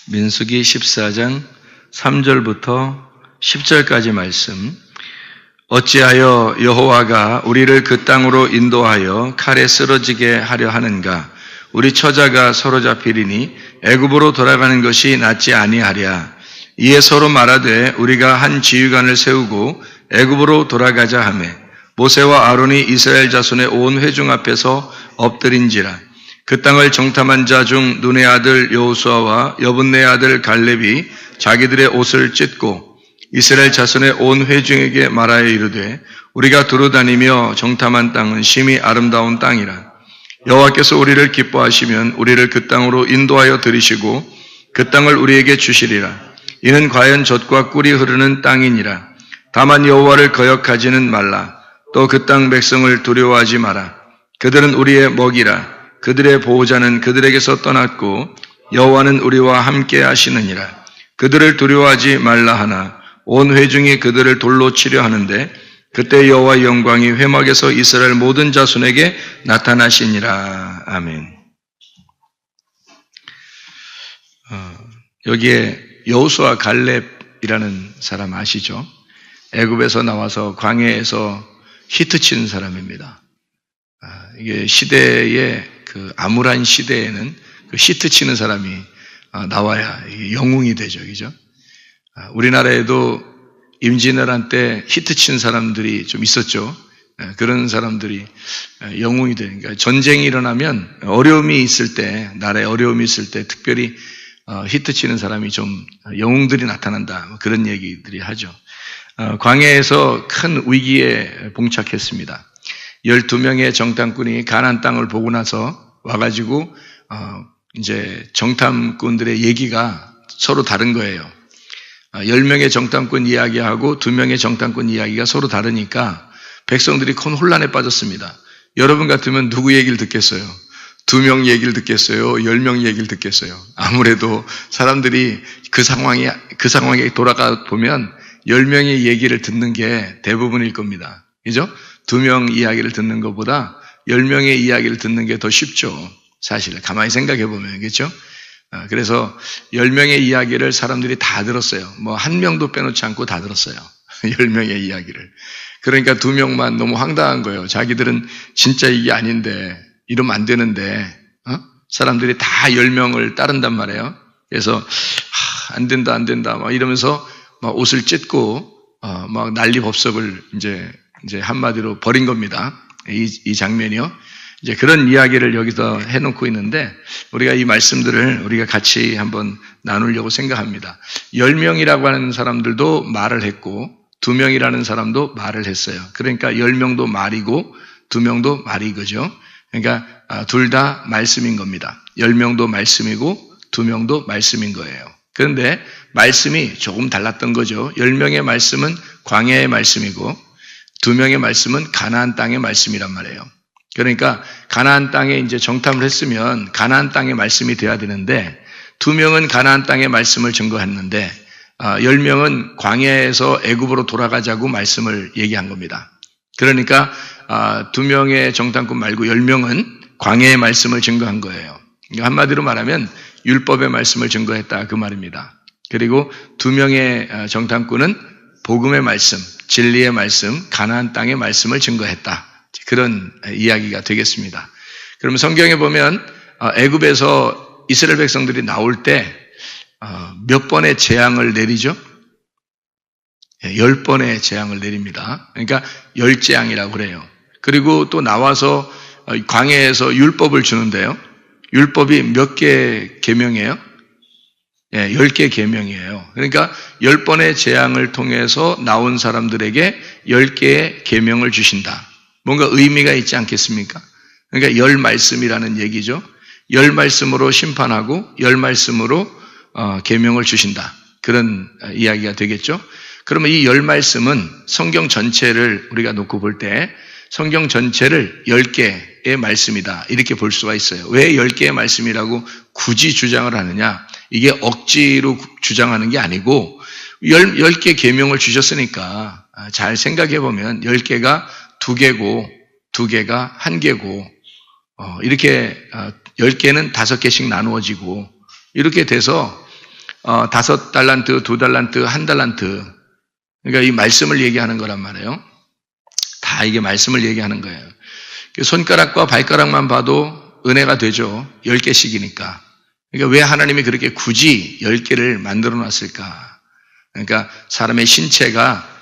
민수기 14장 3절부터 10절까지 말씀. 어찌하여 여호와가 우리를 그 땅으로 인도하여 칼에 쓰러지게 하려 하는가? 우리 처자가 사로잡히리니 애굽으로 돌아가는 것이 낫지 아니하랴. 이에 서로 말하되 우리가 한 지휘관을 세우고 애굽으로 돌아가자 하매 모세와 아론이 이스라엘 자손의 온 회중 앞에서 엎드린지라. 그 땅을 정탐한 자 중 눈의 아들 여호수아와 여분네 아들 갈렙이 자기들의 옷을 찢고 이스라엘 자손의 온 회중에게 말하여 이르되 우리가 두루다니며 정탐한 땅은 심히 아름다운 땅이라. 여호와께서 우리를 기뻐하시면 우리를 그 땅으로 인도하여 들이시고 그 땅을 우리에게 주시리라. 이는 과연 젖과 꿀이 흐르는 땅이니라. 다만 여호와를 거역하지는 말라. 또 그 땅 백성을 두려워하지 마라. 그들은 우리의 먹이라. 그들의 보호자는 그들에게서 떠났고 여호와는 우리와 함께 하시느니라. 그들을 두려워하지 말라 하나 온 회중이 그들을 돌로 치려 하는데 그때 여호와의 영광이 회막에서 이스라엘 모든 자손에게 나타나시니라. 아멘. 여기에 여호수아 갈렙이라는 사람 아시죠? 애굽에서 나와서 광야에서 히트 치는 사람입니다. 이게 시대에 그 암울한 시대에는 그 히트 치는 사람이 나와야 영웅이 되죠, 그죠? 우리나라에도 임진왜란 때 히트 치는 사람들이 좀 있었죠. 그런 사람들이 영웅이 되니까 전쟁이 일어나면 어려움이 있을 때, 나라에 어려움이 있을 때 특별히 히트 치는 사람이 좀 영웅들이 나타난다. 그런 얘기들이 하죠. 광야에서 큰 위기에 봉착했습니다. 12명의 정탐꾼이 가나안 땅을 보고 나서 와가지고 이제 정탐꾼들의 얘기가 서로 다른 거예요. 10명의 정탐꾼 이야기하고 2명의 정탐꾼 이야기가 서로 다르니까 백성들이 큰 혼란에 빠졌습니다. 여러분 같으면 누구 얘기를 듣겠어요? 2명 얘기를 듣겠어요? 10명 얘기를 듣겠어요? 아무래도 사람들이 그 상황에 돌아가 보면 10명의 얘기를 듣는 게 대부분일 겁니다. 그죠? 2명 이야기를 듣는 것보다 10명의 이야기를 듣는 게 더 쉽죠. 사실 가만히 생각해 보면, 그렇죠? 그래서 10명의 이야기를 사람들이 다 들었어요. 뭐 한 명도 빼놓지 않고 다 들었어요. 10명의 이야기를. 그러니까 2명만 너무 황당한 거예요. 자기들은 진짜 이게 아닌데, 이러면 안 되는데, 사람들이 다 10명을 따른단 말이에요. 그래서 안 된다 막 이러면서 막 옷을 찢고 막 난리법석을 이제 한마디로 벌인 겁니다. 이 장면이요. 이제 그런 이야기를 여기서 해놓고 있는데 우리가 이 말씀들을 우리가 같이 한번 나누려고 생각합니다. 10명이라고 하는 사람들도 말을 했고 2명이라는 사람도 말을 했어요. 그러니까 10명도 말이고 2명도 말이 거죠. 그러니까 둘 다 말씀인 겁니다. 10명도 말씀이고 2명도 말씀인 거예요. 그런데 말씀이 조금 달랐던 거죠. 10명의 말씀은 광야의 말씀이고 2명의 말씀은 가나안 땅의 말씀이란 말이에요. 그러니까 가나안 땅에 이제 정탐을 했으면 가나안 땅의 말씀이 돼야 되는데 2명은 가나안 땅의 말씀을 증거했는데 10명은 광야에서 애굽으로 돌아가자고 말씀을 얘기한 겁니다. 그러니까 2명의 정탐꾼 말고 10명은 광야의 말씀을 증거한 거예요. 한마디로 말하면 율법의 말씀을 증거했다 그 말입니다. 그리고 2명의 정탐꾼은 복음의 말씀, 진리의 말씀, 가나안 땅의 말씀을 증거했다. 그런 이야기가 되겠습니다. 그러면 성경에 보면 애굽에서 이스라엘 백성들이 나올 때 몇 번의 재앙을 내리죠? 10번의 재앙을 내립니다. 그러니까 10재앙이라고 그래요. 그리고 또 나와서 광야에서 율법을 주는데요. 율법이 몇 개 계명이에요? 10개 계명이에요. 그러니까 10번의 재앙을 통해서 나온 사람들에게 10개의 계명을 주신다. 뭔가 의미가 있지 않겠습니까? 그러니까 10말씀이라는 얘기죠. 10말씀으로 심판하고 10말씀으로 계명을 주신다. 그런 이야기가 되겠죠. 그러면 이 10말씀은 성경 전체를 우리가 놓고 볼 때 성경 전체를 10개의 말씀이다. 이렇게 볼 수가 있어요. 왜 10개의 말씀이라고 굳이 주장을 하느냐? 이게 억지로 주장하는 게 아니고 10개 계명을 주셨으니까 잘 생각해 보면 10개가 2개고 2개가 1개고 이렇게 10개는 5개씩 나누어지고 이렇게 돼서 5달란트, 2달란트, 1달란트. 그러니까 이 말씀을 얘기하는 거란 말이에요. 다 이게 말씀을 얘기하는 거예요. 손가락과 발가락만 봐도 은혜가 되죠. 10개씩이니까. 그러니까 왜 하나님이 그렇게 굳이 10개를 만들어 놨을까? 그러니까 사람의 신체가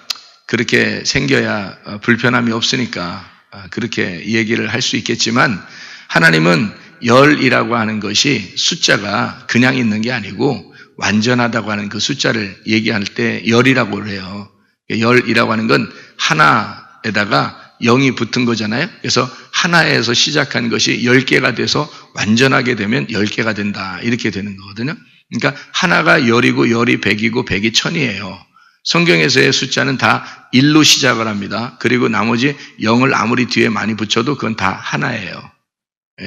그렇게 생겨야 불편함이 없으니까 그렇게 얘기를 할 수 있겠지만 하나님은 열이라고 하는 것이 숫자가 그냥 있는 게 아니고 완전하다고 하는 그 숫자를 얘기할 때 열이라고 해요. 열이라고 하는 건 하나에다가 0이 붙은 거잖아요. 그래서 하나에서 시작한 것이 10개가 돼서 완전하게 되면 10개가 된다. 이렇게 되는 거거든요. 그러니까 하나가 열이고 열이 100이고 100이 1000이에요. 성경에서의 숫자는 다 1로 시작을 합니다. 그리고 나머지 0을 아무리 뒤에 많이 붙여도 그건 다 하나예요.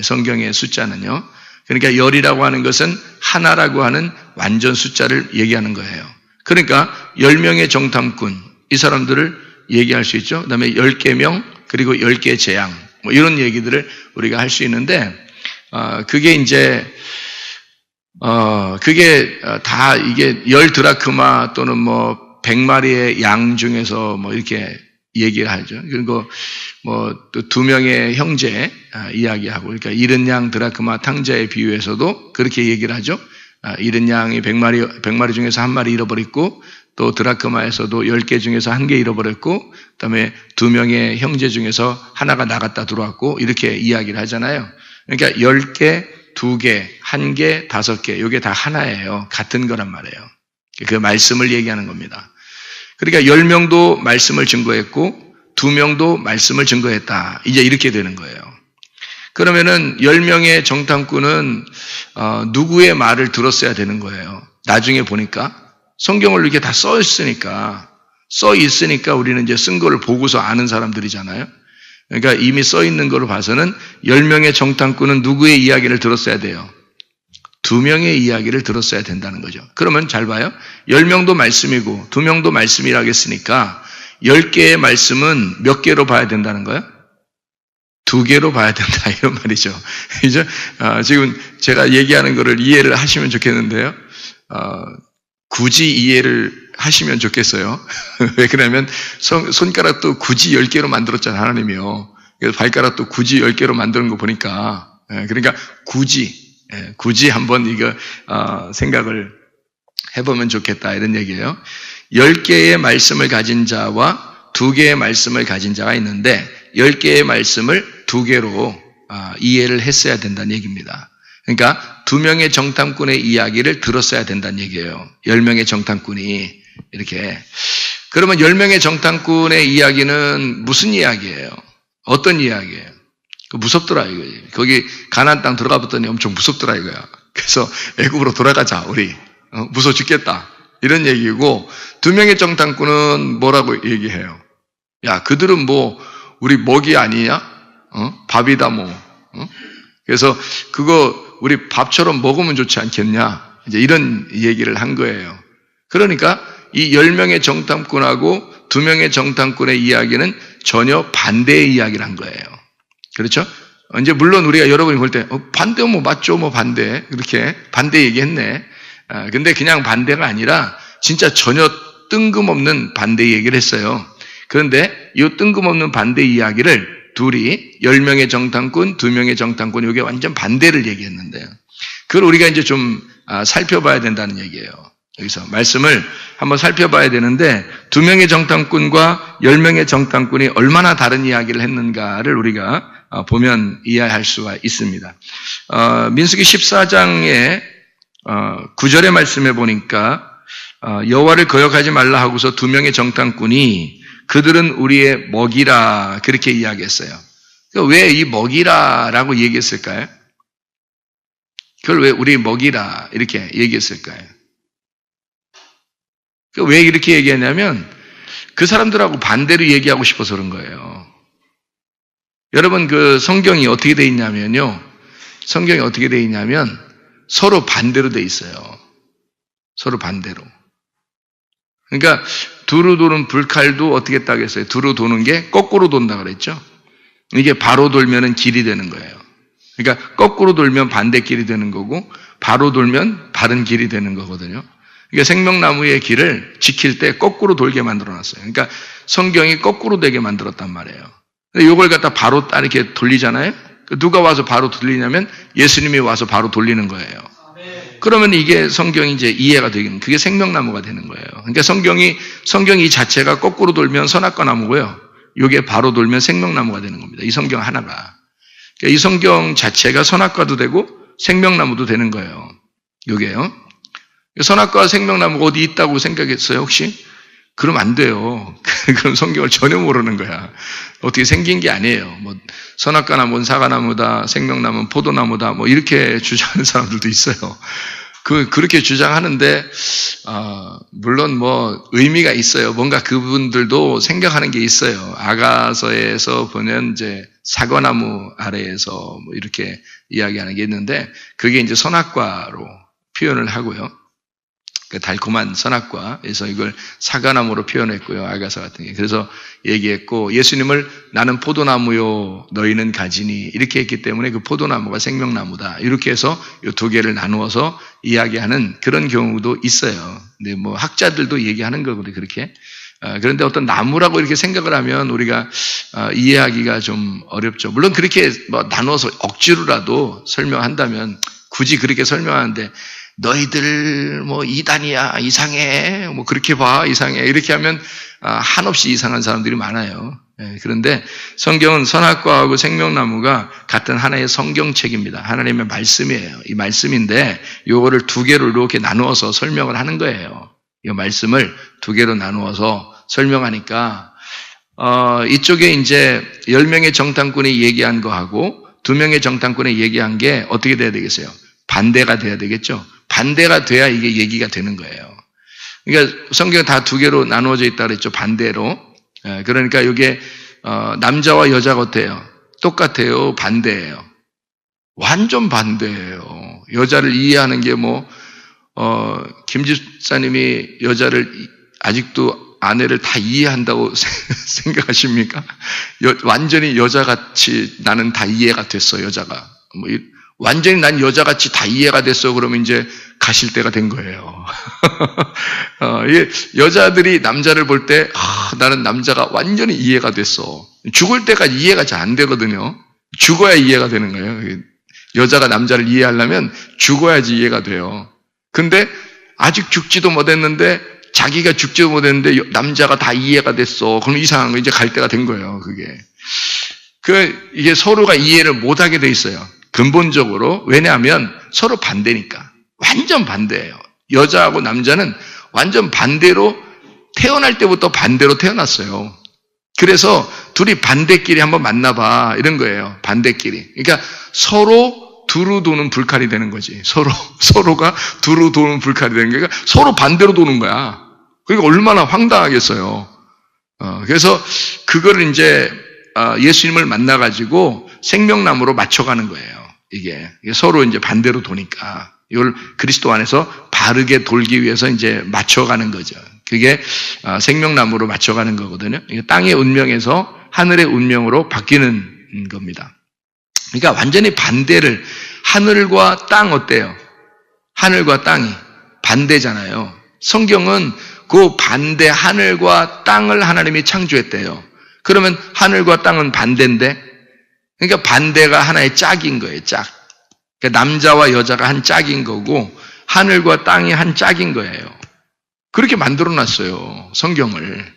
성경의 숫자는요. 그러니까 열이라고 하는 것은 하나라고 하는 완전 숫자를 얘기하는 거예요. 그러니까 10명의 정탐꾼, 이 사람들을 얘기할 수 있죠. 그 다음에 10개 그리고 10개의 재앙, 뭐 이런 얘기들을 우리가 할 수 있는데, 그게 이제, 그게 다 이게 10드라크마 또는 뭐 100마리의 양 중에서 뭐 이렇게 얘기를 하죠. 그리고 뭐 또 2명의 형제 이야기하고, 그러니까 잃은 양 드라크마 탕자의 비유에서도 그렇게 얘기를 하죠. 잃은 양이 100마리 중에서 1마리 잃어버렸고, 또 드라크마에서도 10개 중에서 1개 잃어버렸고, 그다음에 2명의 형제 중에서 하나가 나갔다 들어왔고, 이렇게 이야기를 하잖아요. 그러니까 10개, 2개, 1개, 5개, 이게 다 하나예요. 같은 거란 말이에요. 그 말씀을 얘기하는 겁니다. 그러니까 10명도 말씀을 증거했고 2명도 말씀을 증거했다. 이제 이렇게 되는 거예요. 그러면은 10명의 정탐꾼은 누구의 말을 들었어야 되는 거예요. 나중에 보니까 성경을 이렇게 다 써 있으니까 우리는 이제 쓴 거를 보고서 아는 사람들이잖아요. 그러니까 이미 써 있는 거로 봐서는 10명의 정탐꾼은 누구의 이야기를 들었어야 돼요? 2명의 이야기를 들었어야 된다는 거죠. 그러면 잘 봐요. 10명도 말씀이고 2명도 말씀이라고 했으니까 10개의 말씀은 몇 개로 봐야 된다는 거예요? 2개로 봐야 된다, 이런 말이죠. 이제 지금 제가 얘기하는 거를 이해를 하시면 좋겠는데요. 굳이 이해를 하시면 좋겠어요. 왜 그러냐면 손가락도 굳이 10개로 만들었잖아요, 하나님이요. 그래서 발가락도 굳이 10개로 만드는 거 보니까, 그러니까 굳이 한번 이거 생각을 해보면 좋겠다, 이런 얘기예요. 10개의 말씀을 가진 자와 2개의 말씀을 가진 자가 있는데 10개의 말씀을 2개로 이해를 했어야 된다는 얘기입니다. 그러니까 2명의 정탐꾼의 이야기를 들었어야 된다는 얘기예요. 10명의 정탐꾼이 이렇게. 그러면 10명의 정탐꾼의 이야기는 무슨 이야기예요? 어떤 이야기예요? 무섭더라 이거. 거기 가나안 땅 들어가 봤더니 엄청 무섭더라 이거야. 그래서 애굽으로 돌아가자 우리. 무서워 죽겠다. 이런 얘기고, 2명의 정탐꾼은 뭐라고 얘기해요? 야, 그들은 뭐 우리 먹이 아니냐? 밥이다 뭐. 그래서 그거 우리 밥처럼 먹으면 좋지 않겠냐? 이제 이런 얘기를 한 거예요. 그러니까 이 10명의 정탐꾼하고 2명의 정탐꾼의 이야기는 전혀 반대의 이야기를 한 거예요. 그렇죠? 이제 물론 우리가 여러분이 볼 때 반대 뭐 맞죠, 뭐 반대 그렇게 반대 얘기했네. 근데 그냥 반대가 아니라 진짜 전혀 뜬금없는 반대 얘기를 했어요. 그런데 이 뜬금없는 반대 이야기를 둘이 10명의 정탐꾼, 2명의 정탐꾼 이게 완전 반대를 얘기했는데요. 그걸 우리가 이제 좀 살펴봐야 된다는 얘기예요. 여기서 말씀을 한번 살펴봐야 되는데 2명의 정탐꾼과 10명의 정탐꾼이 얼마나 다른 이야기를 했는가를 우리가 보면 이해할 수가 있습니다. 민수기 14장의 9절의 말씀에 보니까 여호와를 거역하지 말라 하고서 2명의 정탐꾼이 그들은 우리의 먹이라 그렇게 이야기했어요. 왜 이 먹이라라고 얘기했을까요? 그걸 왜 우리 먹이라 이렇게 얘기했을까요? 왜 이렇게 얘기했냐면 그 사람들하고 반대로 얘기하고 싶어서 그런 거예요. 여러분 그 성경이 어떻게 돼 있냐면요. 성경이 어떻게 돼 있냐면 서로 반대로 돼 있어요. 서로 반대로. 그러니까 두루 도는 불칼도 어떻게 했다고 했어요? 두루 도는 게 거꾸로 돈다 그랬죠? 이게 바로 돌면은 길이 되는 거예요. 그러니까 거꾸로 돌면 반대 길이 되는 거고 바로 돌면 바른 길이 되는 거거든요. 그러니까 생명나무의 길을 지킬 때 거꾸로 돌게 만들어놨어요. 그러니까 성경이 거꾸로 되게 만들었단 말이에요. 근데 이걸 갖다 바로 딱 이렇게 돌리잖아요. 누가 와서 바로 돌리냐면 예수님이 와서 바로 돌리는 거예요. 그러면 이게 성경이 이제 이해가 되긴, 그게 생명나무가 되는 거예요. 그러니까 성경이 자체가 거꾸로 돌면 선악과 나무고요. 이게 바로 돌면 생명나무가 되는 겁니다. 이 성경 하나가. 그러니까 이 성경 자체가 선악과도 되고 생명나무도 되는 거예요. 이게요. 선악과와 생명나무가 어디 있다고 생각했어요, 혹시? 그러면 안 돼요. 그럼 성경을 전혀 모르는 거야. 어떻게 생긴 게 아니에요. 뭐 선악과나무는 사과나무다, 생명나무는 포도나무다, 뭐 이렇게 주장하는 사람들도 있어요. 그렇게 주장하는데 물론 뭐 의미가 있어요. 뭔가 그분들도 생각하는 게 있어요. 아가서에서 보면 이제 사과나무 아래에서 뭐 이렇게 이야기하는 게 있는데 그게 이제 선악과로 표현을 하고요. 그 달콤한 선악과에서 이걸 사과나무로 표현했고요. 아가서 같은 게. 그래서 얘기했고 예수님을 나는 포도나무요 너희는 가지니 이렇게 했기 때문에 그 포도나무가 생명나무다. 이렇게 해서 이 두 개를 나누어서 이야기하는 그런 경우도 있어요. 근데 뭐 학자들도 얘기하는 거거든요. 그렇게. 그런데 어떤 나무라고 이렇게 생각을 하면 우리가 이해하기가 좀 어렵죠. 물론 그렇게 뭐 나눠서 억지로라도 설명한다면 굳이 그렇게 설명하는데 너희들 뭐 이단이야 이상해 뭐 그렇게 봐 이상해 이렇게 하면 한없이 이상한 사람들이 많아요. 그런데 성경은 선악과하고 생명나무가 같은 하나의 성경책입니다. 하나님의 말씀이에요. 이 말씀인데 요거를 두 개로 이렇게 나누어서 설명을 하는 거예요. 이 말씀을 두 개로 나누어서 설명하니까 이쪽에 이제 10명의 정탐꾼이 얘기한 거하고 2명의 정탐꾼이 얘기한 게 어떻게 돼야 되겠어요? 반대가 돼야 되겠죠. 반대가 돼야 이게 얘기가 되는 거예요. 그러니까 성경 다 두 개로 나누어져 있다 그랬죠. 반대로. 그러니까 이게 남자와 여자가 어때요? 똑같아요? 반대예요? 완전 반대예요. 여자를 이해하는 게 김 집사님이 여자를 아직도 아내를 다 이해한다고 생각하십니까? 완전히 여자같이 나는 다 이해가 됐어, 여자가. 완전히 난 여자같이 다 이해가 됐어. 그러면 이제 가실 때가 된 거예요. 여자들이 남자를 볼 때, 나는 남자가 완전히 이해가 됐어. 죽을 때까지 이해가 잘 안 되거든요. 죽어야 이해가 되는 거예요. 여자가 남자를 이해하려면 죽어야지 이해가 돼요. 근데 아직 죽지도 못했는데, 자기가 죽지도 못했는데, 남자가 다 이해가 됐어. 그럼 이상한 거 이제 갈 때가 된 거예요, 그게. 이게 서로가 이해를 못하게 돼 있어요. 근본적으로. 왜냐하면 서로 반대니까. 완전 반대예요. 여자하고 남자는 완전 반대로 태어날 때부터 반대로 태어났어요. 그래서 둘이 반대끼리 한번 만나봐 이런 거예요. 반대끼리. 그러니까 서로 두루 도는 불칼이 되는 거지. 서로가 두루 도는 불칼이 되는 거니까 서로 반대로 도는 거야. 그러니까 얼마나 황당하겠어요. 그래서 그거를 이제 예수님을 만나가지고 생명나무로 맞춰가는 거예요. 이게 서로 이제 반대로 도니까 이걸 그리스도 안에서 바르게 돌기 위해서 이제 맞춰가는 거죠. 그게 생명나무로 맞춰가는 거거든요. 이게 땅의 운명에서 하늘의 운명으로 바뀌는 겁니다. 그러니까 완전히 반대를 하늘과 땅 어때요? 하늘과 땅이 반대잖아요. 성경은 그 반대 하늘과 땅을 하나님이 창조했대요. 그러면 하늘과 땅은 반대인데 그러니까 반대가 하나의 짝인 거예요, 짝. 그러니까 남자와 여자가 한 짝인 거고, 하늘과 땅이 한 짝인 거예요. 그렇게 만들어 놨어요, 성경을.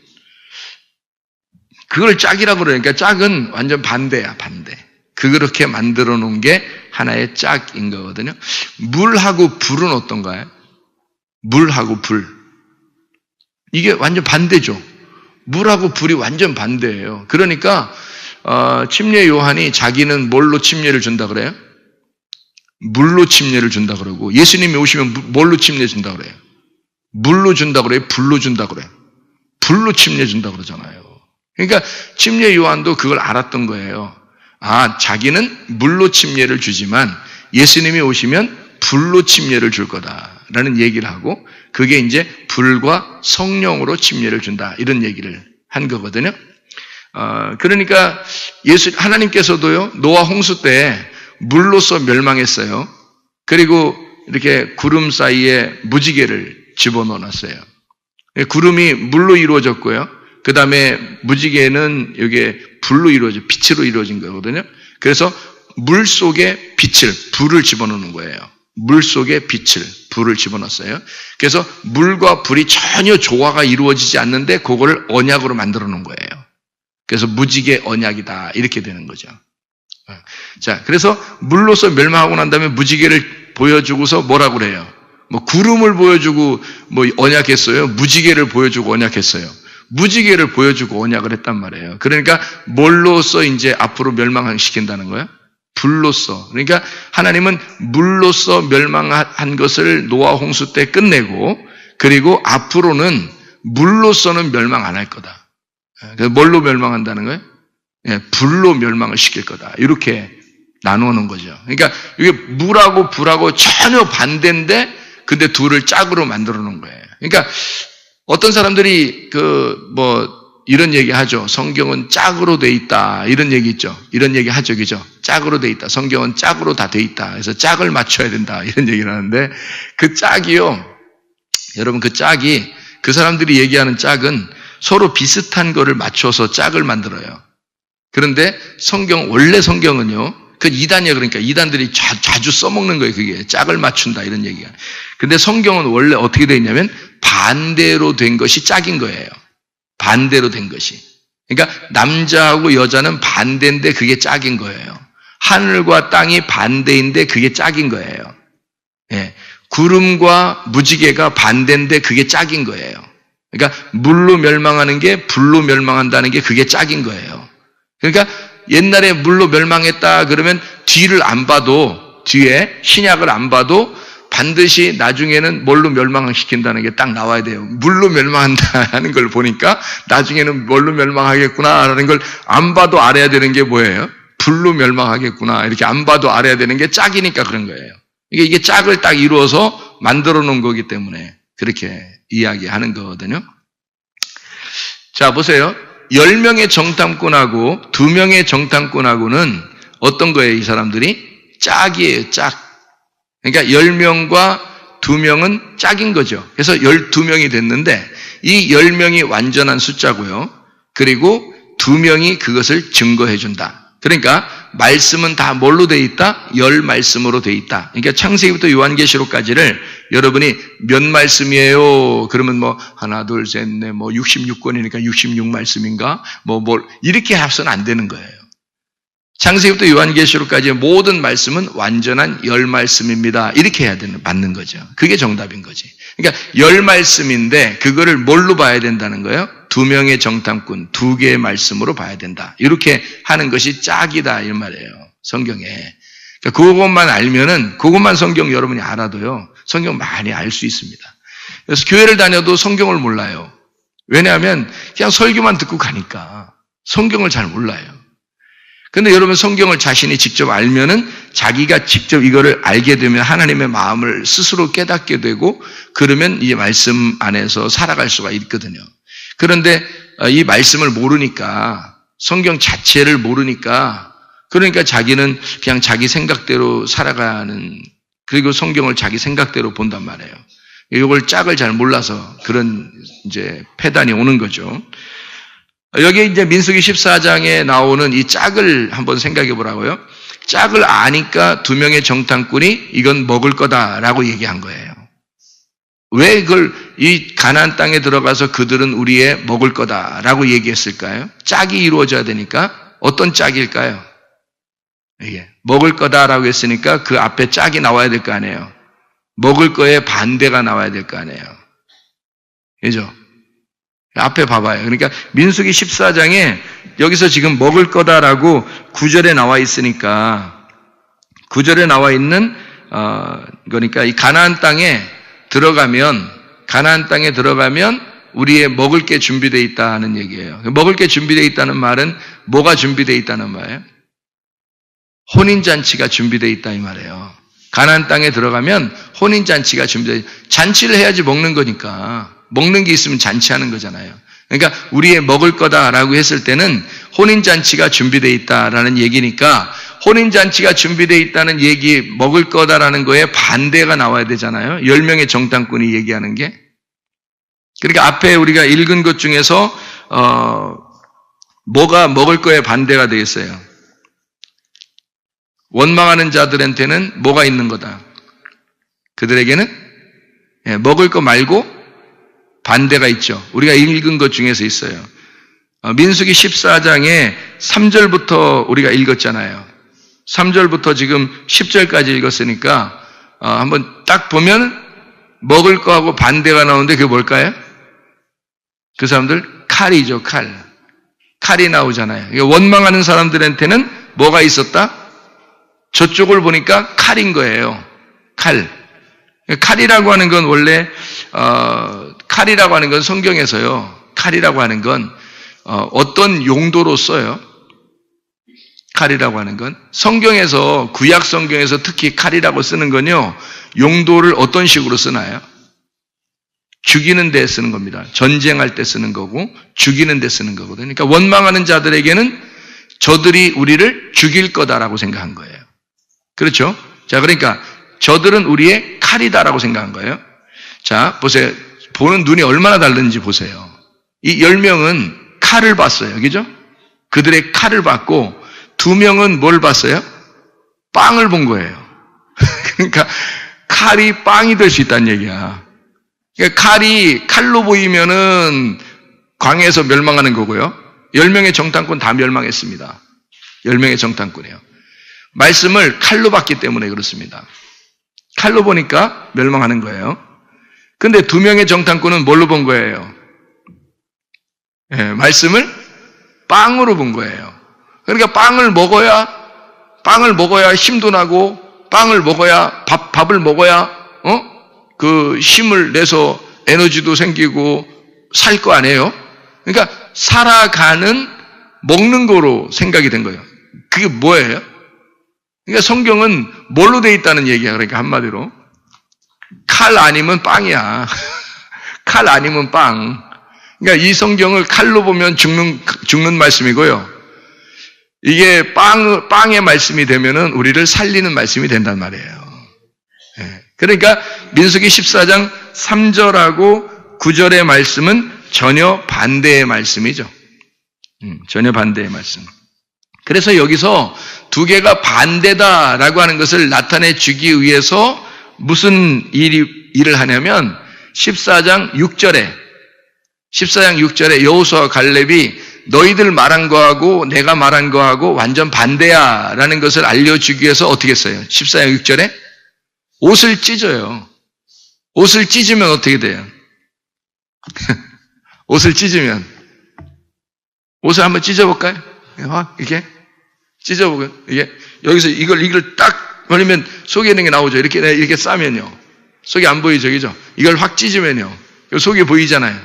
그걸 짝이라고 그러니까 짝은 완전 반대야, 반대. 그렇게 만들어 놓은 게 하나의 짝인 거거든요. 물하고 불은 어떤가요? 물하고 불. 이게 완전 반대죠. 물하고 불이 완전 반대예요. 그러니까 침례 요한이 자기는 뭘로 침례를 준다 그래요? 물로 침례를 준다 그러고 예수님이 오시면 뭘로 침례 준다 그래요? 물로 준다 그래요? 불로 준다 그래요? 불로 침례 준다 그러잖아요. 그러니까 침례 요한도 그걸 알았던 거예요. 자기는 물로 침례를 주지만 예수님이 오시면 불로 침례를 줄 거다라는 얘기를 하고 그게 이제 불과 성령으로 침례를 준다 이런 얘기를 한 거거든요. 그러니까 하나님께서도요, 노아 홍수 때 물로서 멸망했어요. 그리고 이렇게 구름 사이에 무지개를 집어넣어놨어요. 구름이 물로 이루어졌고요. 그 다음에 무지개는 이게 불로 빛으로 이루어진 거거든요. 그래서 물 속에 불을 집어넣는 거예요. 물 속에 불을 집어넣었어요. 그래서 물과 불이 전혀 조화가 이루어지지 않는데 그거를 언약으로 만들어 놓은 거예요. 그래서 무지개 언약이다 이렇게 되는 거죠. 자, 그래서 물로서 멸망하고 난 다음에 무지개를 보여주고서 뭐라고 그래요? 뭐 구름을 보여주고 뭐 언약했어요? 무지개를 보여주고 언약했어요? 무지개를 보여주고 언약을 했단 말이에요. 그러니까 뭘로써 이제 앞으로 멸망시킨다는 거예요? 불로써. 그러니까 하나님은 물로써 멸망한 것을 노아 홍수 때 끝내고 그리고 앞으로는 물로서는 멸망 안 할 거다. 뭘로 멸망한다는 거예요? 불로 멸망을 시킬 거다. 이렇게 나누는 거죠. 그러니까 이게 물하고 불하고 전혀 반대인데 근데 둘을 짝으로 만들어 놓은 거예요. 그러니까 어떤 사람들이 이런 얘기 하죠. 성경은 짝으로 돼 있다. 이런 얘기 있죠. 이런 얘기 하죠. 그죠? 짝으로 돼 있다. 성경은 짝으로 다 돼 있다. 그래서 짝을 맞춰야 된다. 이런 얘기를 하는데 그 짝이요. 여러분 그 짝이 그 사람들이 얘기하는 짝은 서로 비슷한 거를 맞춰서 짝을 만들어요. 그런데 원래 성경은요. 그 이단이요. 그러니까 이단들이 자주 써먹는 거예요. 그게 짝을 맞춘다 이런 얘기가. 근데 성경은 원래 어떻게 되어 있냐면 반대로 된 것이 짝인 거예요. 반대로 된 것이. 그러니까 남자하고 여자는 반대인데 그게 짝인 거예요. 하늘과 땅이 반대인데 그게 짝인 거예요. 예. 구름과 무지개가 반대인데 그게 짝인 거예요. 그러니까 물로 멸망하는 게 불로 멸망한다는 게 그게 짝인 거예요. 그러니까 옛날에 물로 멸망했다 그러면 뒤를 안 봐도 뒤에 신약을 안 봐도 반드시 나중에는 뭘로 멸망시킨다는 게 딱 나와야 돼요. 물로 멸망한다 하는 걸 보니까 나중에는 뭘로 멸망하겠구나라는 걸 안 봐도 알아야 되는 게 뭐예요? 불로 멸망하겠구나. 이렇게 안 봐도 알아야 되는 게 짝이니까 그런 거예요. 이게 짝을 딱 이루어서 만들어 놓은 거기 때문에 그렇게 이야기하는 거거든요. 자, 보세요. 10명의 정탐꾼하고 2명의 정탐꾼하고는 어떤 거예요, 이 사람들이? 짝이에요, 짝. 그러니까 10명과 2명은 짝인 거죠. 그래서 12명이 됐는데 이 10명이 완전한 숫자고요. 그리고 2명이 그것을 증거해 준다. 그러니까 말씀은 다 뭘로 돼 있다? 열 말씀으로 돼 있다. 그러니까 창세기부터 요한계시록까지를 여러분이 몇 말씀이에요? 그러면 뭐 하나, 둘, 셋, 넷, 뭐 66권이니까 66말씀인가? 이렇게 해서는 안 되는 거예요. 창세기부터 요한계시록까지의 모든 말씀은 완전한 열 말씀입니다. 이렇게 해야 맞는 거죠. 그게 정답인 거지. 그러니까 열 말씀인데 그거를 뭘로 봐야 된다는 거예요? 2명의 정탐꾼, 2개의 말씀으로 봐야 된다. 이렇게 하는 것이 짝이다 이 말이에요. 성경에. 그러니까 그것만 알면은 그것만 성경 여러분이 알아도요. 성경 많이 알 수 있습니다. 그래서 교회를 다녀도 성경을 몰라요. 왜냐하면 그냥 설교만 듣고 가니까 성경을 잘 몰라요. 근데 여러분 성경을 자신이 직접 알면은 자기가 직접 이거를 알게 되면 하나님의 마음을 스스로 깨닫게 되고 그러면 이 말씀 안에서 살아갈 수가 있거든요. 그런데 이 말씀을 모르니까 성경 자체를 모르니까 그러니까 자기는 그냥 자기 생각대로 살아가는 그리고 성경을 자기 생각대로 본단 말이에요. 이걸 짝을 잘 몰라서 그런 이제 폐단이 오는 거죠. 여기 이제 민수기 14장에 나오는 이 짝을 한번 생각해 보라고요. 짝을 아니까 2명의 정탐꾼이 이건 먹을 거다라고 얘기한 거예요. 왜 그걸 이 가나안 땅에 들어가서 그들은 우리의 먹을 거다라고 얘기했을까요? 짝이 이루어져야 되니까 어떤 짝일까요? 이게 먹을 거다라고 했으니까 그 앞에 짝이 나와야 될 거 아니에요. 먹을 거에 반대가 나와야 될 거 아니에요. 그죠? 앞에 봐봐요. 그러니까 민수기 14장에 여기서 지금 먹을 거다라고 9절에 나와 있으니까 9절에 나와 있는 그러니까 이 가나안 땅에 들어가면 우리의 먹을 게 준비되어 있다는 얘기예요. 먹을 게 준비되어 있다는 말은 뭐가 준비되어 있다는 말이에요? 혼인잔치가 준비되어 있다 이 말이에요. 가나안 땅에 들어가면 혼인잔치가 준비되어 있다. 잔치를 해야지 먹는 거니까. 먹는 게 있으면 잔치하는 거잖아요. 그러니까 우리의 먹을 거다라고 했을 때는 혼인잔치가 준비되어 있다라는 얘기니까 혼인잔치가 준비되어 있다는 얘기 먹을 거다라는 거에 반대가 나와야 되잖아요. 10명의 정탐꾼이 얘기하는 게. 그러니까 앞에 우리가 읽은 것 중에서 뭐가 먹을 거에 반대가 되겠어요? 원망하는 자들한테는 뭐가 있는 거다? 그들에게는 먹을 거 말고 반대가 있죠. 우리가 읽은 것 중에서 있어요. 민수기 14장에 3절부터 우리가 읽었잖아요. 3절부터 지금 10절까지 읽었으니까 한번 딱 보면 먹을 거하고 반대가 나오는데 그게 뭘까요? 그 사람들 칼이죠. 칼이 나오잖아요. 원망하는 사람들한테는 뭐가 있었다? 저쪽을 보니까 칼인 거예요. 칼이라고 하는 건 원래 칼이라고 하는 건 성경에서요. 칼이라고 하는 건 어떤 용도로 써요? 칼이라고 하는 건 성경에서 구약 성경에서 특히 칼이라고 쓰는 건요. 용도를 어떤 식으로 쓰나요? 죽이는 데 쓰는 겁니다. 전쟁할 때 쓰는 거고 죽이는 데 쓰는 거거든요. 그러니까 원망하는 자들에게는 저들이 우리를 죽일 거다라고 생각한 거예요. 그렇죠? 자, 그러니까 저들은 우리의 칼이다라고 생각한 거예요. 자, 보세요. 보는 눈이 얼마나 다른지 보세요. 이 10명은 칼을 봤어요. 그죠? 그들의 칼을 봤고 2명은 뭘 봤어요? 빵을 본 거예요. 그러니까 칼이 빵이 될 수 있다는 얘기야. 그러니까 칼이 칼로 보이면은 광해에서 멸망하는 거고요. 10명의 정탐꾼 다 멸망했습니다. 10명의 정탐꾼이에요. 말씀을 칼로 봤기 때문에 그렇습니다. 칼로 보니까 멸망하는 거예요. 근데 2명의 정탐꾼은 뭘로 본 거예요? 말씀을 빵으로 본 거예요. 그러니까 빵을 먹어야 힘도 나고, 빵을 먹어야, 밥을 먹어야, 그 힘을 내서 에너지도 생기고 살 거 아니에요? 그러니까 살아가는 먹는 거로 생각이 된 거예요. 그게 뭐예요? 그러니까 성경은 뭘로 돼 있다는 얘기야. 그러니까 한마디로. 칼 아니면 빵이야. 칼 아니면 빵. 그러니까 이 성경을 칼로 보면 죽는 말씀이고요. 이게 빵의 말씀이 되면은 우리를 살리는 말씀이 된단 말이에요. 그러니까 민수기 14장 3절하고 9절의 말씀은 전혀 반대의 말씀이죠. 전혀 반대의 말씀. 그래서 여기서 두 개가 반대다라고 하는 것을 나타내 주기 위해서 무슨 일을 하냐면 14장 6절에 여호수아와 갈렙이 너희들 말한 거하고 내가 말한 거하고 완전 반대야 라는 것을 알려주기 위해서 어떻게 했어요? 14장 6절에 옷을 찢어요. 옷을 찢으면 어떻게 돼요? 옷을 찢으면 옷을 한번 찢어볼까요? 이렇게 찢어보고요. 이게 여기서 이걸 딱 걸리면 속에 있는 게 나오죠. 이렇게 싸면요. 속이 안 보이죠, 그죠? 이걸 확 찢으면요. 속이 보이잖아요.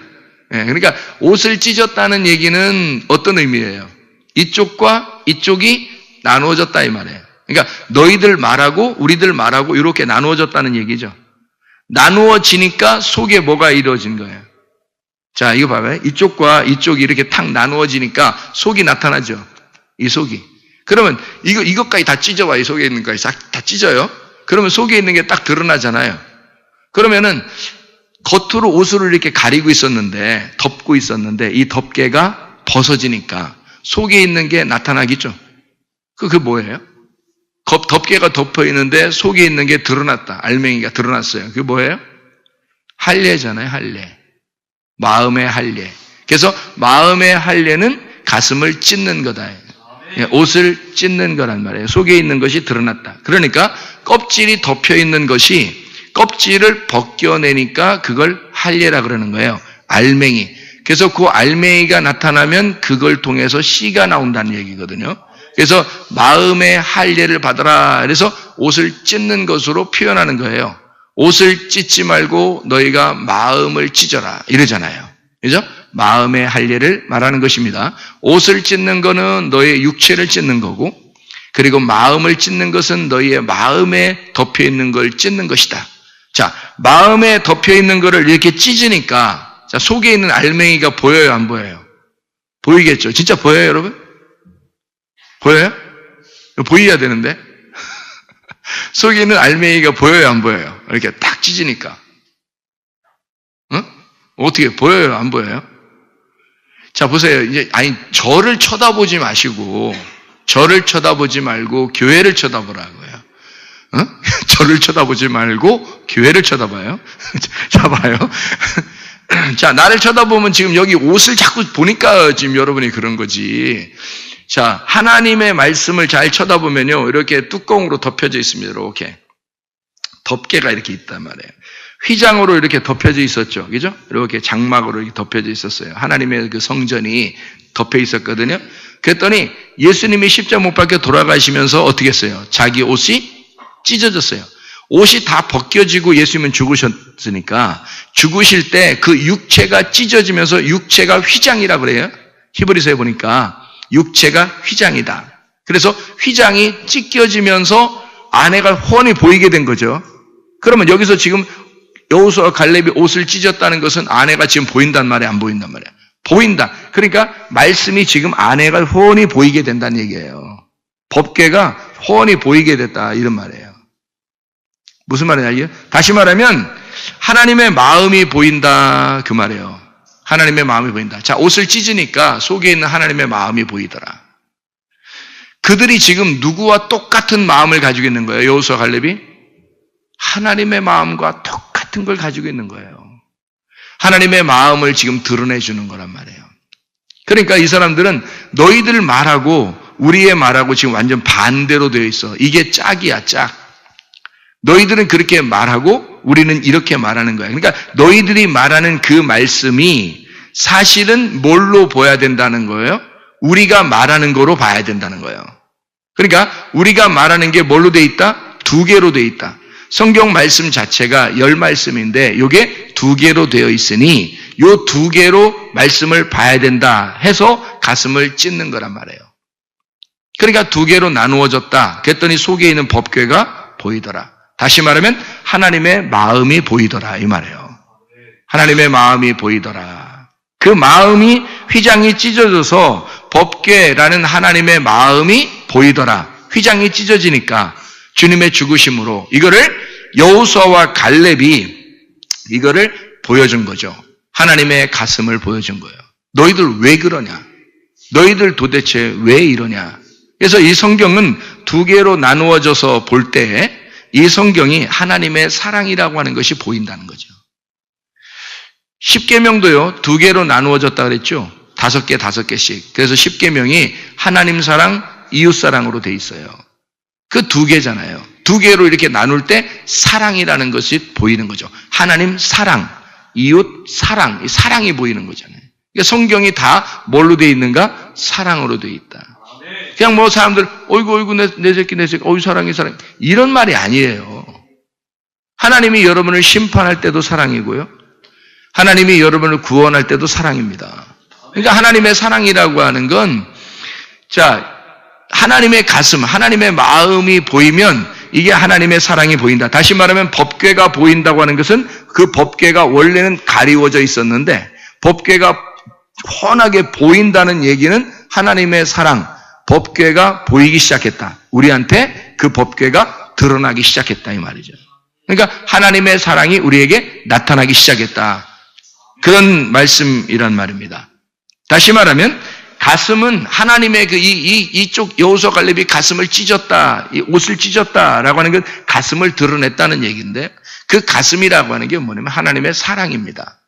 그러니까 옷을 찢었다는 얘기는 어떤 의미예요? 이쪽과 이쪽이 나누어졌다 이 말이에요. 그러니까 너희들 말하고 우리들 말하고 이렇게 나누어졌다는 얘기죠. 나누어지니까 속에 뭐가 이루어진 거예요? 자, 이거 봐봐요. 이쪽과 이쪽이 이렇게 탁 나누어지니까 속이 나타나죠. 이 속이. 그러면 이것까지 다 찢어봐. 이 속에 있는 것까지 다 찢어요. 그러면 속에 있는 게 딱 드러나잖아요. 그러면은 겉으로 옷으로 이렇게 가리고 있었는데, 덮고 있었는데 이 덮개가 벗어지니까 속에 있는 게 나타나겠죠. 그게 뭐예요? 덮개가 덮여 있는데 속에 있는 게 드러났다. 알맹이가 드러났어요. 그게 뭐예요? 할례잖아요. 할례. 마음의 할례. 그래서 마음의 할례는 가슴을 찢는 거다. 옷을 찢는 거란 말이에요. 속에 있는 것이 드러났다. 그러니까 껍질이 덮여 있는 것이 껍질을 벗겨내니까 그걸 할례라 그러는 거예요. 알맹이. 그래서 그 알맹이가 나타나면 그걸 통해서 씨가 나온다는 얘기거든요. 그래서 마음의 할례를 받아라. 그래서 옷을 찢는 것으로 표현하는 거예요. 옷을 찢지 말고 너희가 마음을 찢어라 이러잖아요. 그죠? 마음의 할례를 말하는 것입니다. 옷을 찢는 거는 너의 육체를 찢는 거고, 그리고 마음을 찢는 것은 너희의 마음에 덮여 있는 걸 찢는 것이다. 자, 마음에 덮여 있는 거를 이렇게 찢으니까, 자, 속에 있는 알맹이가 보여요, 안 보여요? 보이겠죠? 진짜 보여요, 여러분? 보여요? 보여야 되는데. 속에 있는 알맹이가 보여요, 안 보여요? 이렇게 딱 찢으니까. 응? 어떻게 보여요? 안 보여요? 자, 보세요. 이제, 저를 쳐다보지 마시고, 저를 쳐다보지 말고, 교회를 쳐다보라고요. 저를 쳐다보지 말고, 교회를 쳐다봐요. 자, 봐요. 자, 나를 쳐다보면 지금 여기 옷을 자꾸 보니까 지금 여러분이 그런 거지. 자, 하나님의 말씀을 잘 쳐다보면요, 이렇게 뚜껑으로 덮여져 있습니다. 이렇게. 덮개가 이렇게 있단 말이에요. 휘장으로 이렇게 덮여져 있었죠. 그죠? 이렇게 장막으로 이렇게 덮여져 있었어요. 하나님의 그 성전이 덮여 있었거든요. 그랬더니 예수님이 십자가 못 박혀 돌아가시면서 어떻게 했어요? 자기 옷이 찢어졌어요. 옷이 다 벗겨지고 예수님은 죽으셨으니까 죽으실 때 그 육체가 찢어지면서 육체가 휘장이라 그래요. 히브리서에 보니까 육체가 휘장이다. 그래서 휘장이 찢겨지면서 아내가 훤히 보이게 된 거죠. 그러면 여기서 지금 여호수아와 갈렙이 옷을 찢었다는 것은 아내가 지금 보인단 말이야, 안 보인단 말이야? 보인다. 그러니까 말씀이 지금 아내가 훤히 보이게 된다는 얘기예요. 법궤가 훤히 보이게 됐다, 이런 말이에요. 무슨 말이냐? 다시 말하면 하나님의 마음이 보인다, 그 말이에요. 하나님의 마음이 보인다. 자, 옷을 찢으니까 속에 있는 하나님의 마음이 보이더라. 그들이 지금 누구와 똑같은 마음을 가지고 있는 거예요? 여호수아 갈렙이? 하나님의 마음과 똑같은 걸 가지고 있는 거예요. 하나님의 마음을 지금 드러내주는 거란 말이에요. 그러니까 이 사람들은 너희들 말하고 우리의 말하고 지금 완전 반대로 되어 있어. 이게 짝이야, 짝. 너희들은 그렇게 말하고 우리는 이렇게 말하는 거야. 그러니까 너희들이 말하는 그 말씀이 사실은 뭘로 보여야 된다는 거예요? 우리가 말하는 거로 봐야 된다는 거예요. 그러니까 우리가 말하는 게 뭘로 돼 있다? 두 개로 돼 있다. 성경 말씀 자체가 10말씀인데 이게 두 개로 되어 있으니 요 두 개로 말씀을 봐야 된다 해서 가슴을 찢는 거란 말이에요. 그러니까 두 개로 나누어졌다. 그랬더니 속에 있는 법궤가 보이더라. 다시 말하면 하나님의 마음이 보이더라, 이 말이에요. 하나님의 마음이 보이더라. 그 마음이 휘장이 찢어져서 법궤라는 하나님의 마음이 보이더라. 휘장이 찢어지니까 주님의 죽으심으로 이거를 여호수아와 갈렙이 이거를 보여준 거죠. 하나님의 가슴을 보여준 거예요. 너희들 왜 그러냐? 너희들 도대체 왜 이러냐? 그래서 이 성경은 두 개로 나누어져서 볼 때 이 성경이 하나님의 사랑이라고 하는 것이 보인다는 거죠. 십계명도요, 두 개로 나누어졌다 그랬죠? 5개, 5개씩. 그래서 십계명이 하나님 사랑, 이웃 사랑으로 돼 있어요. 그 두 개잖아요. 두 개로 이렇게 나눌 때 사랑이라는 것이 보이는 거죠. 하나님 사랑, 이웃 사랑, 이 사랑이 보이는 거잖아요. 그러니까 성경이 다 뭘로 돼 있는가? 사랑으로 돼 있다. 그냥 뭐 사람들, 어이구, 내 새끼, 어이, 사랑이, 이런 말이 아니에요. 하나님이 여러분을 심판할 때도 사랑이고요. 하나님이 여러분을 구원할 때도 사랑입니다. 그러니까 하나님의 사랑이라고 하는 건, 자, 하나님의 가슴, 하나님의 마음이 보이면 이게 하나님의 사랑이 보인다. 다시 말하면 법궤가 보인다고 하는 것은 그 법궤가 원래는 가리워져 있었는데 법궤가 훤하게 보인다는 얘기는 하나님의 사랑, 법궤가 보이기 시작했다. 우리한테 그 법궤가 드러나기 시작했다, 이 말이죠. 그러니까 하나님의 사랑이 우리에게 나타나기 시작했다. 그런 말씀이란 말입니다. 다시 말하면 가슴은 하나님의 이쪽 여호수아 갈렙이 가슴을 찢었다, 이 옷을 찢었다라고 하는 건 가슴을 드러냈다는 얘기인데 그 가슴이라고 하는 게 뭐냐면 하나님의 사랑입니다.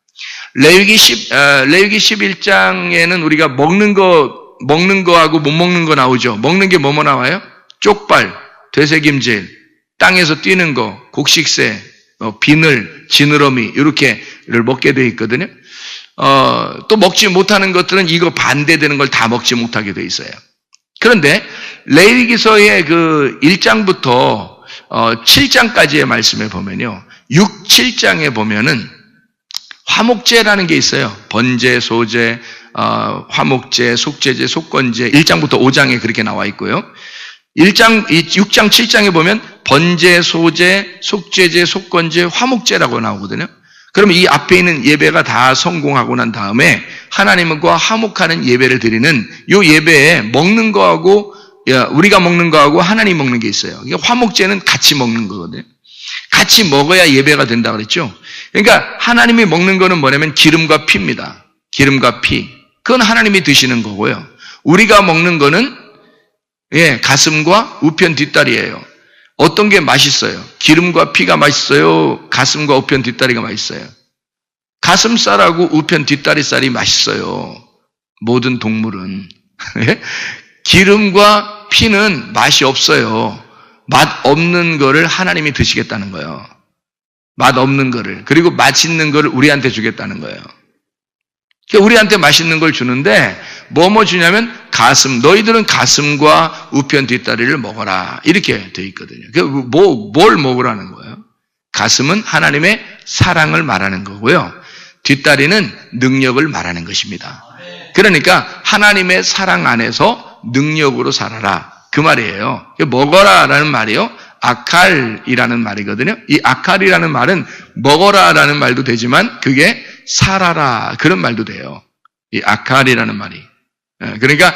레위기 11장에는 우리가 먹는 거하고 못 먹는 거 나오죠. 먹는 게 뭐뭐 나와요? 쪽발, 되새김질, 땅에서 뛰는 거, 곡식새, 비늘, 지느러미 이렇게를 먹게 돼 있거든요. 또 먹지 못하는 것들은 이거 반대되는 걸 다 먹지 못하게 돼 있어요. 그런데 레위기서의 그 1장부터 7장까지의 말씀에 보면요. 6, 7장에 보면은 화목제라는 게 있어요. 번제, 소제, 화목제, 속제제, 속건제 1장부터 5장에 그렇게 나와 있고요. 6장, 7장에 보면 번제, 소제, 속제제, 속건제, 화목제라고 나오거든요. 그러면 이 앞에 있는 예배가 다 성공하고 난 다음에 하나님과 화목하는 예배를 드리는 이 예배에 먹는 거하고 우리가 먹는 거하고 하나님 먹는 게 있어요. 이게 화목제는 같이 먹는 거거든요. 같이 먹어야 예배가 된다 그랬죠. 그러니까 하나님이 먹는 거는 뭐냐면 기름과 피입니다. 기름과 피. 그건 하나님이 드시는 거고요. 우리가 먹는 거는 가슴과 우편 뒷다리예요. 어떤 게 맛있어요? 기름과 피가 맛있어요? 가슴과 우편 뒷다리가 맛있어요? 가슴살하고 우편 뒷다리살이 맛있어요. 모든 동물은. 기름과 피는 맛이 없어요. 맛 없는 거를 하나님이 드시겠다는 거예요. 맛 없는 거를. 그리고 맛있는 거를 우리한테 주겠다는 거예요. 우리한테 맛있는 걸 주는데 뭐 주냐면 가슴. 너희들은 가슴과 우편 뒷다리를 먹어라. 이렇게 돼 있거든요. 뭘 먹으라는 거예요? 가슴은 하나님의 사랑을 말하는 거고요. 뒷다리는 능력을 말하는 것입니다. 그러니까 하나님의 사랑 안에서 능력으로 살아라. 그 말이에요. 먹어라라는 말이요. 아칼이라는 말이거든요. 이 아칼이라는 말은 먹어라라는 말도 되지만 그게 살아라 그런 말도 돼요. 이 아칼이라는 말이. 그러니까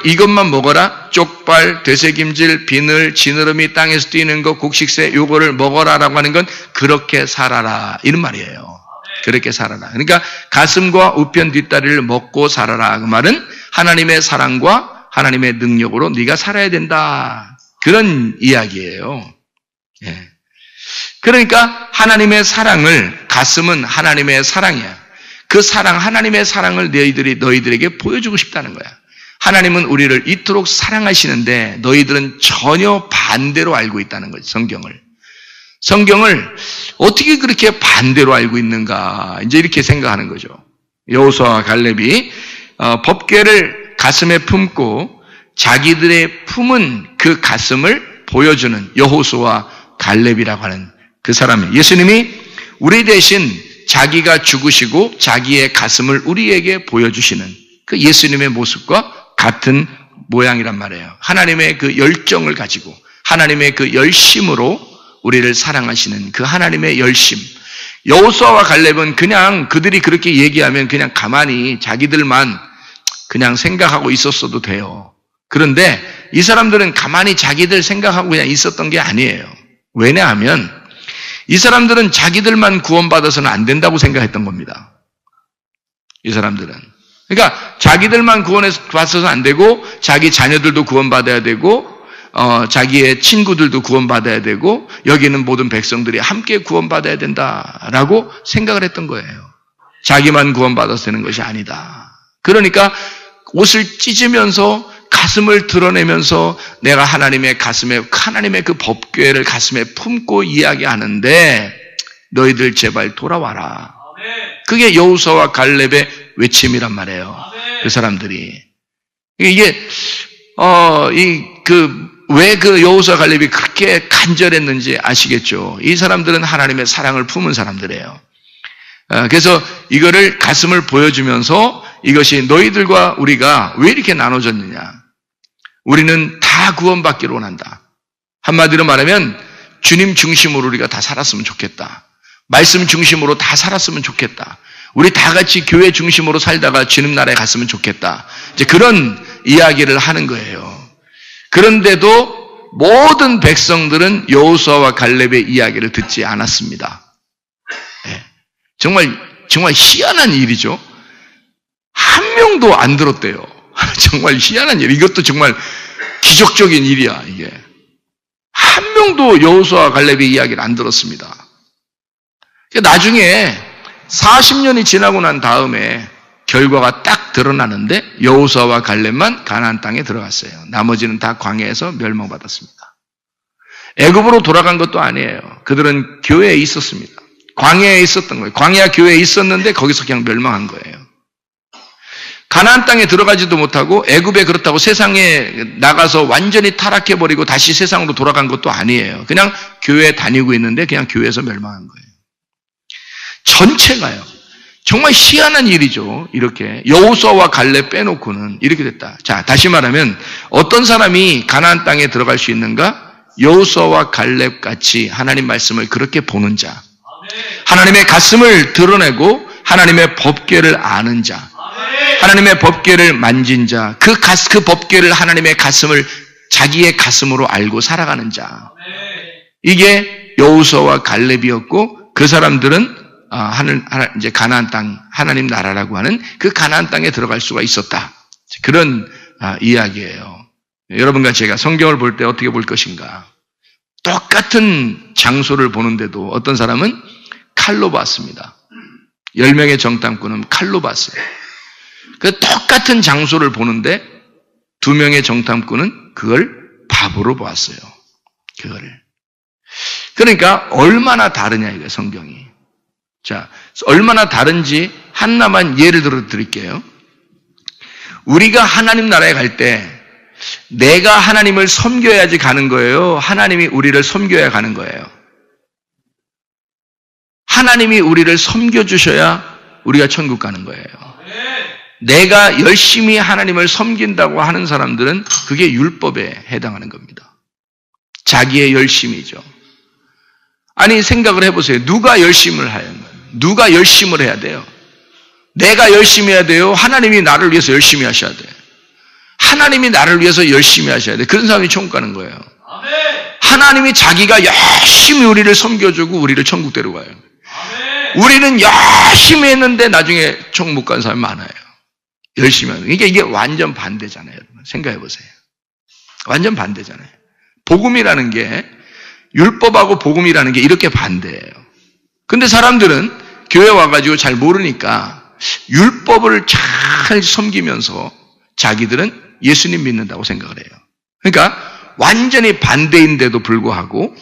이것만 먹어라. 쪽발, 되새김질, 비늘, 지느러미, 땅에서 뛰는 거, 곡식새 요거를 먹어라라고 하는 건 그렇게 살아라 이런 말이에요. 그렇게 살아라. 그러니까 가슴과 우편 뒷다리를 먹고 살아라. 그 말은 하나님의 사랑과 하나님의 능력으로 네가 살아야 된다. 그런 이야기예요. 그러니까 하나님의 사랑을, 가슴은 하나님의 사랑이야. 그 사랑, 하나님의 사랑을 너희들에게 보여주고 싶다는 거야. 하나님은 우리를 이토록 사랑하시는데 너희들은 전혀 반대로 알고 있다는 거지, 성경을 어떻게 그렇게 반대로 알고 있는가? 이제 이렇게 생각하는 거죠. 여호수아와 갈렙이 법궤를 가슴에 품고 자기들의 품은 그 가슴을 보여주는 여호수아와 갈렙이라고 하는 그 사람이에요. 예수님이 우리 대신 자기가 죽으시고 자기의 가슴을 우리에게 보여주시는 그 예수님의 모습과 같은 모양이란 말이에요. 하나님의 그 열정을 가지고 하나님의 그 열심으로 우리를 사랑하시는 그 하나님의 열심. 여호수아와 갈렙은 그냥 그들이 그렇게 얘기하면 그냥 가만히 자기들만 그냥 생각하고 있었어도 돼요. 그런데 이 사람들은 가만히 자기들 생각하고 그냥 있었던 게 아니에요. 왜냐하면 이 사람들은 자기들만 구원받아서는 안 된다고 생각했던 겁니다. 이 사람들은. 그러니까 자기들만 구원받아서는 안 되고 자기 자녀들도 구원받아야 되고 자기의 친구들도 구원받아야 되고 여기는 모든 백성들이 함께 구원받아야 된다라고 생각을 했던 거예요. 자기만 구원받아서 되는 것이 아니다. 그러니까 옷을 찢으면서 가슴을 드러내면서 내가 하나님의 가슴에 하나님의 그 법궤를 가슴에 품고 이야기하는데 너희들 제발 돌아와라. 그게 여호수아와 갈렙의 외침이란 말이에요. 그 사람들이 이게 왜 그 여호수아 갈렙이 그렇게 간절했는지 아시겠죠? 이 사람들은 하나님의 사랑을 품은 사람들이에요. 그래서 이거를 가슴을 보여주면서 이것이 너희들과 우리가 왜 이렇게 나눠졌느냐? 우리는 다 구원받기를 원한다. 한마디로 말하면 주님 중심으로 우리가 다 살았으면 좋겠다. 말씀 중심으로 다 살았으면 좋겠다. 우리 다 같이 교회 중심으로 살다가 주님 나라에 갔으면 좋겠다. 이제 그런 이야기를 하는 거예요. 그런데도 모든 백성들은 여호수아와 갈렙의 이야기를 듣지 않았습니다. 정말 희한한 일이죠. 한 명도 안 들었대요. 정말 희한한 일. 이것도 정말 기적적인 일이야, 이게. 한 명도 여호수아와 갈렙의 이야기를 안 들었습니다. 나중에 40년이 지나고 난 다음에 결과가 딱 드러나는데 여호수아와 갈렙만 가나안 땅에 들어갔어요. 나머지는 다 광야에서 멸망받았습니다. 애굽으로 돌아간 것도 아니에요. 그들은 교회에 있었습니다. 광야에 있었던 거예요. 광야 교회에 있었는데 거기서 그냥 멸망한 거예요. 가나안 땅에 들어가지도 못하고 애굽에 그렇다고 세상에 나가서 완전히 타락해버리고 다시 세상으로 돌아간 것도 아니에요. 그냥 교회에 다니고 있는데 그냥 교회에서 멸망한 거예요. 전체가요. 정말 희한한 일이죠. 이렇게 여호수아와 갈렙 빼놓고는 이렇게 됐다. 자, 다시 말하면 어떤 사람이 가나안 땅에 들어갈 수 있는가? 여호수아와 갈렙 같이 하나님 말씀을 그렇게 보는 자, 하나님의 가슴을 드러내고 하나님의 법궤를 아는 자, 하나님의 법궤를 만진 자, 그 법궤를 하나님의 가슴을 자기의 가슴으로 알고 살아가는 자. 이게 여호수아와 갈렙이었고 그 사람들은 이제 가나안 땅, 하나님 나라라고 하는 그 가나안 땅에 들어갈 수가 있었다. 그런 이야기예요. 여러분과 제가 성경을 볼 때 어떻게 볼 것인가? 똑같은 장소를 보는데도 어떤 사람은 칼로 봤습니다. 10명의 정탐꾼은 칼로 봤어요. 그 똑같은 장소를 보는데 2명의 정탐꾼은 그걸 밥으로 보았어요. 그거를. 그러니까 얼마나 다르냐 이거예요, 성경이. 자, 얼마나 다른지 하나만 예를 들어 드릴게요. 우리가 하나님 나라에 갈 때 내가 하나님을 섬겨야지 가는 거예요? 하나님이 우리를 섬겨야 가는 거예요? 하나님이 우리를 섬겨주셔야 우리가 천국 가는 거예요. 내가 열심히 하나님을 섬긴다고 하는 사람들은 그게 율법에 해당하는 겁니다. 자기의 열심이죠. 아니 생각을 해보세요. 누가 열심을 해야 돼요? 누가 열심을 해야 돼요? 내가 열심히 해야 돼요? 하나님이 나를 위해서 열심히 하셔야 돼요? 하나님이 나를 위해서 열심히 하셔야 돼요. 그런 사람이 천국 가는 거예요. 하나님이 자기가 열심히 우리를 섬겨주고 우리를 천국 데려가요. 우리는 열심히 했는데 나중에 천국 못 가는 사람이 많아요. 열심히 하는. 그러니까 이게 완전 반대잖아요. 여러분. 생각해 보세요. 완전 반대잖아요. 복음이라는 게, 율법하고 복음이라는 게 이렇게 반대예요. 근데 사람들은 교회 와가지고 잘 모르니까 율법을 잘 섬기면서 자기들은 예수님 믿는다고 생각을 해요. 그러니까 완전히 반대인데도 불구하고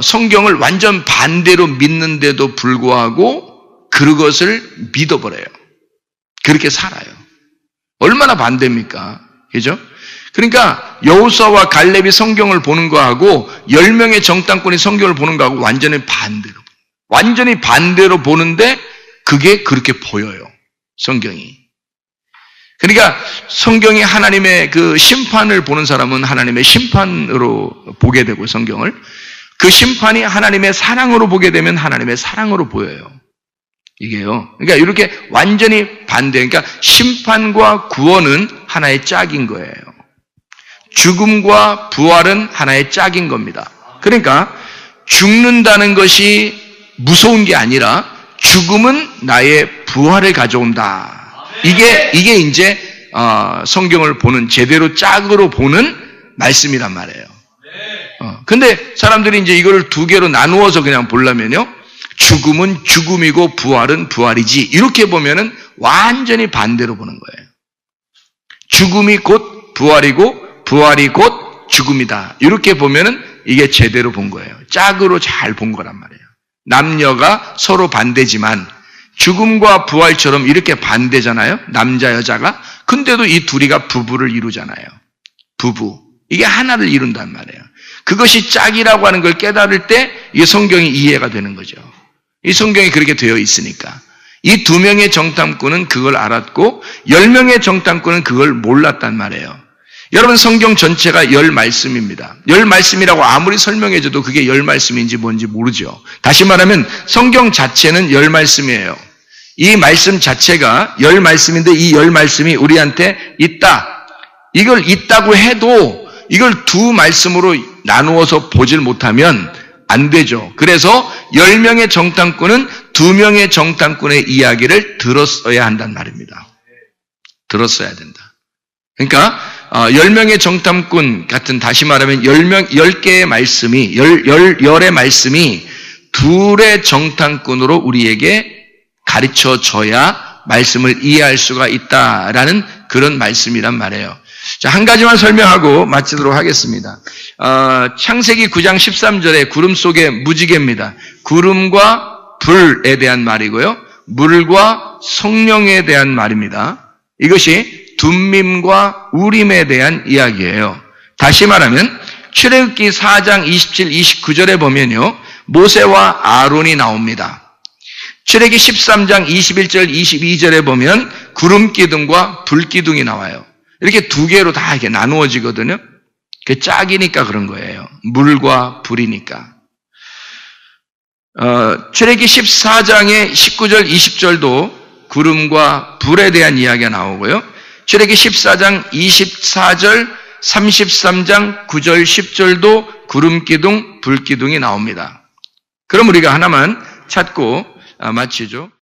성경을 완전 반대로 믿는데도 불구하고 그것을 믿어버려요. 그렇게 살아요. 얼마나 반대입니까? 그죠? 그러니까 여호수아와 갈렙이 성경을 보는 거하고 10명의 정탐꾼이 성경을 보는 거하고 완전히 반대로 보는데 그게 그렇게 보여요. 성경이. 그러니까 성경이 하나님의 그 심판을 보는 사람은 하나님의 심판으로 보게 되고 성경을 그 심판이 하나님의 사랑으로 보게 되면 하나님의 사랑으로 보여요. 이게요. 그러니까 이렇게 완전히 반대. 그러니까 심판과 구원은 하나의 짝인 거예요. 죽음과 부활은 하나의 짝인 겁니다. 그러니까 죽는다는 것이 무서운 게 아니라 죽음은 나의 부활을 가져온다. 이게 이제 성경을 보는 제대로 짝으로 보는 말씀이란 말이에요. 근데 사람들이 이제 이거를 두 개로 나누어서 그냥 보려면요. 죽음은 죽음이고 부활은 부활이지. 이렇게 보면은 완전히 반대로 보는 거예요. 죽음이 곧 부활이고 부활이 곧 죽음이다. 이렇게 보면은 이게 제대로 본 거예요. 짝으로 잘 본 거란 말이에요. 남녀가 서로 반대지만 죽음과 부활처럼 이렇게 반대잖아요. 남자 여자가. 근데도 이 둘이가 부부를 이루잖아요. 부부. 이게 하나를 이룬단 말이에요. 그것이 짝이라고 하는 걸 깨달을 때 이 성경이 이해가 되는 거죠. 이 성경이 그렇게 되어 있으니까. 이 2명의 정탐꾼은 그걸 알았고 10명의 정탐꾼은 그걸 몰랐단 말이에요. 여러분 성경 전체가 10말씀입니다. 10말씀이라고 아무리 설명해줘도 그게 10말씀인지 뭔지 모르죠. 다시 말하면 성경 자체는 10말씀이에요. 이 말씀 자체가 10말씀인데 이 10말씀이 우리한테 있다. 이걸 있다고 해도 이걸 2말씀으로 나누어서 보질 못하면 안 되죠. 그래서 10명의 정탐꾼은 2명의 정탐꾼의 이야기를 들었어야 한단 말입니다. 들었어야 된다. 그러니까 10명의 정탐꾼 같은, 다시 말하면 10개의 말씀이 10의 말씀이 2의 정탐꾼으로 우리에게 가르쳐 줘야 말씀을 이해할 수가 있다라는 그런 말씀이란 말이에요. 자, 한 가지만 설명하고 마치도록 하겠습니다. 창세기 9장 13절에 구름 속의 무지개입니다. 구름과 불에 대한 말이고요. 물과 성령에 대한 말입니다. 이것이 둠밈과 우림에 대한 이야기예요. 다시 말하면 출애굽기 4장 27, 29절에 보면요. 모세와 아론이 나옵니다. 출애굽기 13장 21절, 22절에 보면 구름 기둥과 불 기둥이 나와요. 이렇게 2개로 다 이렇게 나누어지거든요. 그 짝이니까 그런 거예요. 물과 불이니까. 출애굽기 14장의 19절, 20절도 구름과 불에 대한 이야기가 나오고요. 출애굽기 14장 24절, 33장 9절, 10절도 구름 기둥, 불 기둥이 나옵니다. 그럼 우리가 하나만 찾고 마치죠.